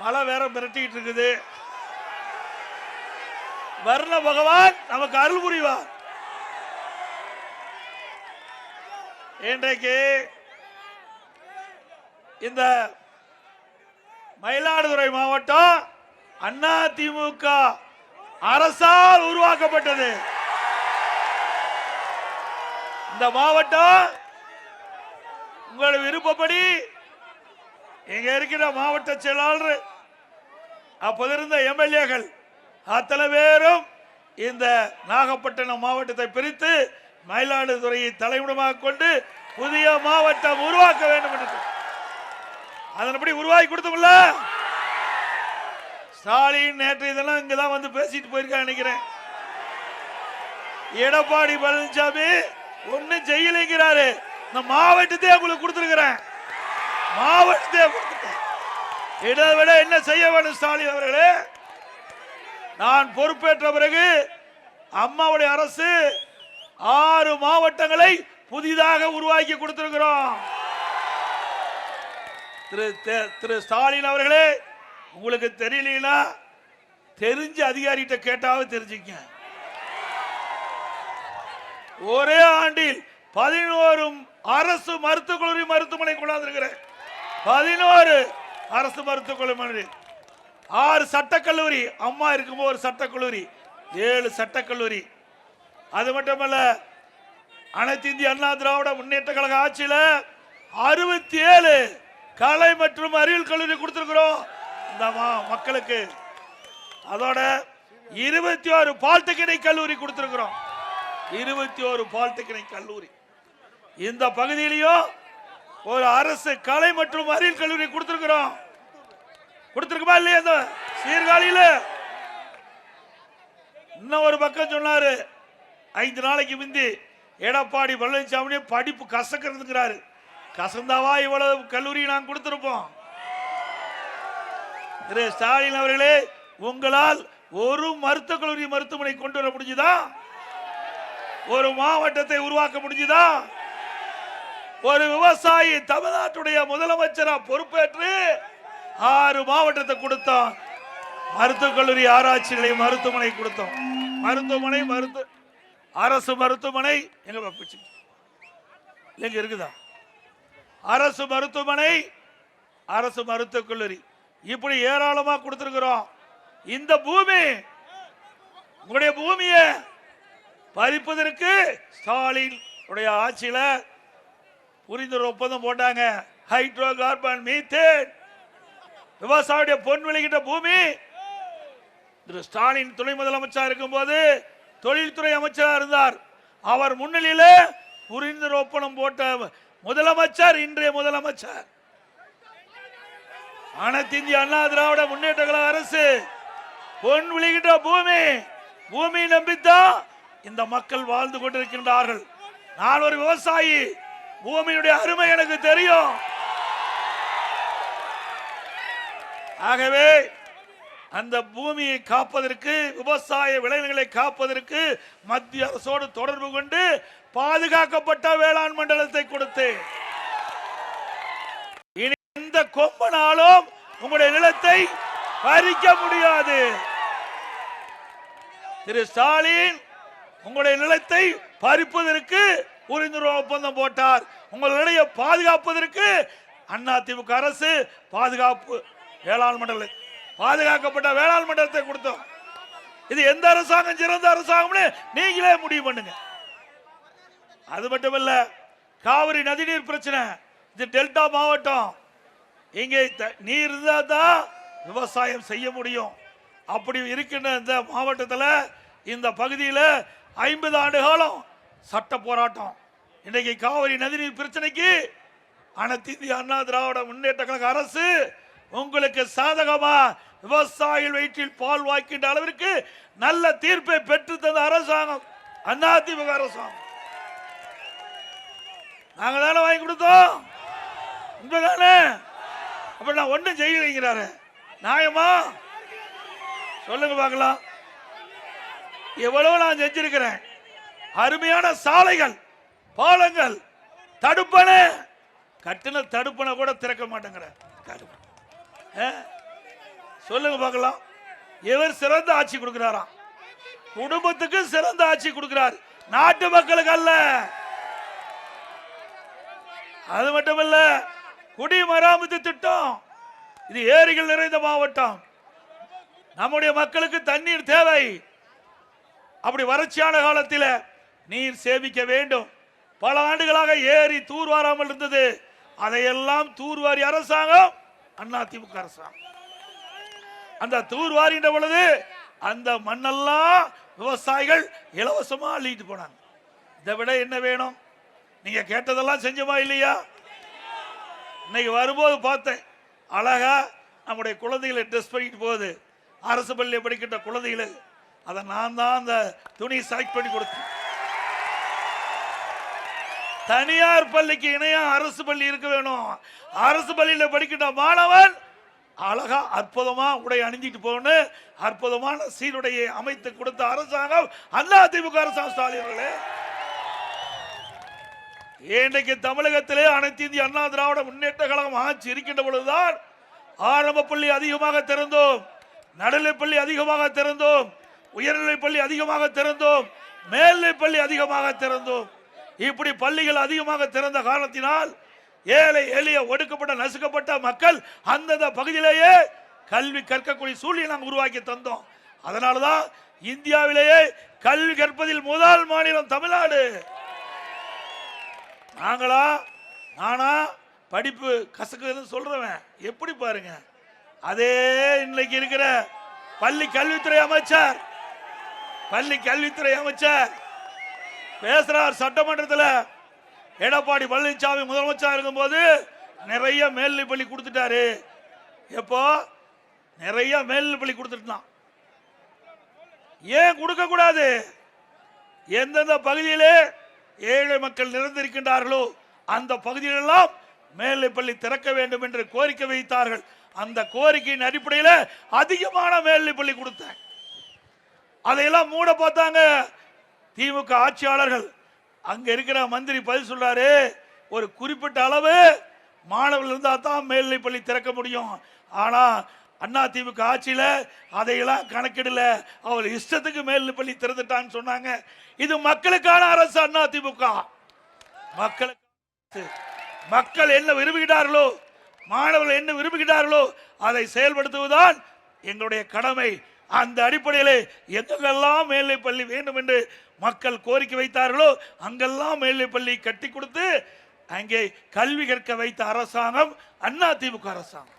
மழை வேற மிரட்டிட்டு இருக்குது. வர்ண பகவான் நமக்கு அருள் புரிவார். இன்றைக்கு இந்த மயிலாடுதுறை மாவட்டம் அதிமுக அரசால் உருவாக்கப்பட்டது. இந்த மாவட்டம் உங்கள் விருப்பப்படி இங்க இருக்கிற மாவட்ட செயலாளர் அப்போது இருந்த எம்எல்ஏக்கள் அத்தனை பேரும் இந்த நாகப்பட்டினம் மாவட்டத்தை பிரித்து மயிலாடுதுறையை தலைமுடமாக கொண்டு புதிய மாவட்டம் உருவாக்க வேண்டும் என்று அதன்படி உருவாக்கி கொடுத்தோம்ல. ஸ்டாலின் நேற்று இதெல்லாம் இங்கதான் வந்து பேசிட்டு போயிருக்காங்க நினைக்கிறேன். எடப்பாடி பழனிசாமி ஒன்னும் செய்யலைங்கிறாரு. இந்த மாவட்டத்தை உங்களுக்கு கொடுத்திருக்கிறேன், மாவட்டத்தை கொடுத்துட்டேன். இதை விட என்ன செய்ய வேண்டும் ஸ்டாலின் அவர்களே? நான் பொறுப்பேற்ற பிறகு அம்மாவுடைய அரசு 6 மாவட்டங்களை புதிதாக உருவாக்கி கொடுத்திருக்கிறோம். திரு ஸ்டாலின் அவர்களே, உங்களுக்கு தெரியலனா தெரிஞ்ச அதிகாரிகிட்ட கேட்டாவது தெரிஞ்சுக்க. ஒரே ஆண்டில் 11 அரசு மருத்துவக் கல்லூரி மருத்துவமனை கொண்டாந்திருக்கிறேன். 11 அரசு மருத்துவக் கல்லூரி, 6 சட்டக்கல்லூரி, அம்மா இருக்கும்போது ஒரு சட்டக்கல்லூரி, 7 சட்டக்கல்லூரி. அது மட்டுமல்ல, அனைத்து இந்திய அண்ணா திராவிட முன்னேற்ற கழக ஆட்சியில் 67 கலை மற்றும் அறிவியல் கல்லூரி கொடுத்திருக்கிறோம் இந்த மக்களுக்கு. அதோட 21 பாலிடெக்னிக் கல்லூரி கொடுத்திருக்கிறோம். 21 பாலிடெக்னிக் கல்லூரி. இந்த பகுதியிலையும் ஒரு அரசு கலை மற்றும் அறிவியல் கல்லூரி கொடுத்திருக்கிறோம். கொடுத்திருக்குமா இல்லையா? இந்த சீர்காழியில இன்னும் ஒரு பக்கம் சொன்னாரு, 5 நாளைக்கு முந்தி எடப்பாடி பழனிசாமி படிப்பு கசக்கிறதுங்கிறாரு. கசந்தாவா இவ்வளவு கல்லூரி நான் கொடுத்திருப்போம்? திரு ஸ்டாலின் அவர்களே, உங்களால் ஒரு மருத்துவக் கல்லூரி மருத்துவமனை கொண்டு வர முடிஞ்சுதா? ஒரு மாவட்டத்தை உருவாக்க முடிஞ்சுதா? ஒரு விவசாயி தமிழ்நாட்டுடைய முதலமைச்சரா பொறுப்பேற்று 6 மாவட்டத்தை கொடுத்தோம். மருத்துவக் கல்லூரி ஆராய்ச்சி நிலையம் மருத்துவமனை கொடுத்தோம். மருத்துவமனை அரசு மருத்துவமனை எங்க இருக்குதா? அரசு மருத்துவமனை, அரசு மருத்துவக் கல்லூரி, இப்படி ஏராளமா கொடுத்திருக்கிறோம். இந்த பூமி உங்களுடைய பூமியை பறிப்பதற்கு ஸ்டாலின் உடைய ஆட்சியில புரிந்துணர்வு ஒப்பந்தம் போட்டாங்க. ஹைட்ரோ கார்பன், மீத்தேன், விவசாயிய பொன் விளைகின்ற பூமி. திரு ஸ்டாலின் துணை முதலமைச்சர் இருக்கும் போது தொழில்துறை அமைச்சராக இருந்தார். அவர் முன்னிலையில் புரிந்துணர்வு ஒப்பந்தம் போட்ட முதலமைச்சர் இன்றைய முதலமைச்சர். அனைத்து இந்திய அண்ணா திராவிட முன்னேற்ற கழக அரசு பொன் விளைகின்ற பூமி நம்பித்தான் இந்த மக்கள் வாழ்ந்து கொண்டிருக்கின்றார்கள். நான் ஒரு விவசாயி, பூமியுடைய அருமை எனக்கு தெரியும். ஆகவே அந்த பூமியை காப்பதற்கு, விவசாய விளைநிலங்களை காப்பதற்கு மத்திய அரசோடு தொடர்பு கொண்டு பாதுகாக்கப்பட்ட வேளாண் மண்டலத்தை கொடுத்து இனி எந்த கொம்பனாலும் உங்களுடைய நிலத்தை பறிக்க முடியாது. திரு ஸ்டாலின் உங்களுடைய நிலத்தை பறிப்பதற்கு புரிந்துணர்வு ஒப்பந்தம் போட்டார். உங்களுடைய பாதுகாப்பதற்கு அதிமுக அரசு பாதுகாப்பு வேளாண் மண்டலம், பாதுகாக்கப்பட்ட வேளாண் மண்டலத்தை கொடுத்தோம். இது எந்த அரசாங்கம் சிறந்த அரசாங்கம்னு நீங்களே முடிவு பண்ணுங்க. அது மட்டுமல்ல, காவிரி நதிநீர் பிரச்சனை, இது டெல்டா மாவட்டம். இங்கே நீர் இருந்தா தான் விவசாயம் செய்ய முடியும். அப்படி இருக்கின்ற இந்த மாவட்டத்தில், இந்த பகுதியில் 50 ஆண்டு காலம் சட்ட போராட்டம். இன்றைக்கு காவிரி நதிநீர் பிரச்சனைக்கு அனைத்து இந்திய அண்ணா திராவிட முன்னேற்ற கழக அரசு உங்களுக்கு சாதகமா விவசாயிகள் வயிற்றில் பால் வாய்க்கின்ற அளவிற்கு நல்ல தீர்ப்பை பெற்று தந்த அரசாங்கம் அதிமுக அரசாங்கம். நாங்க தானே வாங்கி கொடுத்தோம். அப்ப நான் ஒன்றும் செய்யலைங்கிறாரு. நியாயமா சொல்லுங்க பார்க்கலாம். எவ்வளவு நான் செஞ்சிருக்கிறேன். அருமையான சாலைகள், பாலங்கள், தடுப்பணை, கட்டின தடுப்பணை கூட திறக்க மாட்டேங்கிற. சொல்லுங்க பார்க்கலாம். இவர் சிறந்த ஆட்சி கொடுக்கிறாராம். குடும்பத்துக்கு சிறந்த ஆட்சி கொடுக்கிறார், நாட்டு மக்களுக்கு அல்ல. அது மட்டுமல்ல, குடிமராமத்து திட்டம். இது ஏரிகள் நிறைந்த மாவட்டம். நம்முடைய மக்களுக்கு தண்ணீர் தேவை. அப்படி வறட்சியான காலத்தில் நீர் சேமிக்க வேண்டும். பல ஆண்டுகளாக ஏரி தூர்வாராமல் இருந்தது. அதையெல்லாம் தூர்வாரி அரசாங்கம் அதிமுக அரசாங்கம். அந்த தூர்வாரின்ற பொழுது அந்த மண்ணெல்லாம் விவசாயிகள் இலவசமா அள்ளிட்டு போனாங்க. இதை விட என்ன வேணும்? நீங்க கேட்டதெல்லாம் செஞ்சோமா இல்லையா? இன்னைக்கு வரும்போது பார்த்தேன், அழகா நம்முடைய குழந்தைகளை ட்ரெஸ் பண்ணிட்டு போகுது. அரசு பள்ளியை படிக்கின்ற குழந்தைகளை அதை நான் தான் அந்த துணி செலக்ட் பண்ணி கொடுத்தேன். தனியார் பள்ளிக்கு இணையா அரசு பள்ளி இருக்க வேணும். அரசு பள்ளியில் படிக்கின்ற மாணவன் அழகா அற்புதமா உடை அணிஞ்சிட்டு போன்னு அற்புதமான சீருடையை அமைத்து கொடுத்த அரசாங்கம் அதிமுக அரசாங்கம். ஸ்டாலின் அவர்களே, இன்றைக்கு தமிழகத்திலே அனைத்து இந்திய அண்ணா திராவிட முன்னேற்ற கழகம் ஆட்சி இருக்கின்ற பொழுதுதான் ஆரம்ப பள்ளி அதிகமாக திறந்தோம், நடுநிலைப் பள்ளி அதிகமாக திறந்தோம், உயர்நிலைப் பள்ளி அதிகமாக திறந்தோம், மேல்நிலைப் பள்ளி அதிகமாக திறந்தோம். இப்படி பள்ளிகள் அதிகமாக திறந்த காரணத்தினால் ஏழை எளிய ஒடுக்கப்பட்ட நசுக்கப்பட்ட மக்கள் அந்தந்த பகுதியிலேயே கல்வி கற்கக்கூடிய சூழ்நிலை நாங்கள் உருவாக்கி தந்தோம். அதனாலதான் இந்தியாவிலேயே கல்வி கற்பதில் முதல் மாநிலம் தமிழ்நாடு. நாங்களா நானா படிப்பு கசக்குன்னு சொல்றவன் எப்படி பாருங்க. அதே இன்னைக்கு இருக்கிற பள்ளி கல்வித்துறை அமைச்சர் பேசுறார் சட்டமன்றத்தில். எடப்பாடி பழனிசாமி முதலமைச்சர் இருக்கும் போது நிறைய மேல்நிலை பள்ளி கொடுத்துட்டாரு. எப்போ நிறைய மேல்நிலை பள்ளி கொடுத்துட்டான். ஏன் கொடுக்க கூடாது? எந்தெந்த பகுதியிலே ஏழை மக்கள் நிறைந்திருக்கின்றார்களோ அந்த பகுதியிலெல்லாம் மேல்நிலை பள்ளி திறக்க வேண்டும் என்று கோரிக்கை வைத்தார்கள். அந்த கோரிக்கையின் அடிப்படையில் அதிகமான மேல்நிலை பள்ளி கொடுத்தேன். அதையெல்லாம் மூட பார்த்தாங்க திமுக ஆட்சியாளர்கள். அங்க இருக்கிற மந்திரி பதில் சொல்றாரு, ஒரு குறிப்பிட்ட அளவு மாணவர்கள் இருந்தா தான் மேல்நிலை பள்ளி திறக்க முடியும். ஆனா அதிமுக ஆட்சியில அதையெல்லாம் கணக்கிடல, அவர் இஷ்டத்துக்கு மேல்நிலை பள்ளி திறந்துட்டான்னு சொன்னாங்க. இது மக்களுக்கான அரசு அதிமுக. மக்கள் என்ன விரும்புகிறார்களோ, மாணவர்கள் என்ன விரும்புகிறார்களோ அதை செயல்படுத்துவதுதான் எங்களுடைய கடமை. அந்த அடிப்படையில் எங்கெல்லாம் மேல்நிலை பள்ளி வேண்டும் என்று மக்கள் கோரிக்கை வைத்தார்களோ அங்கெல்லாம் மேல்நிலை பள்ளி கட்டி கொடுத்து அங்கே கல்வி கற்க வைத்த அரசாங்கம் அதிமுக அரசாங்கம்.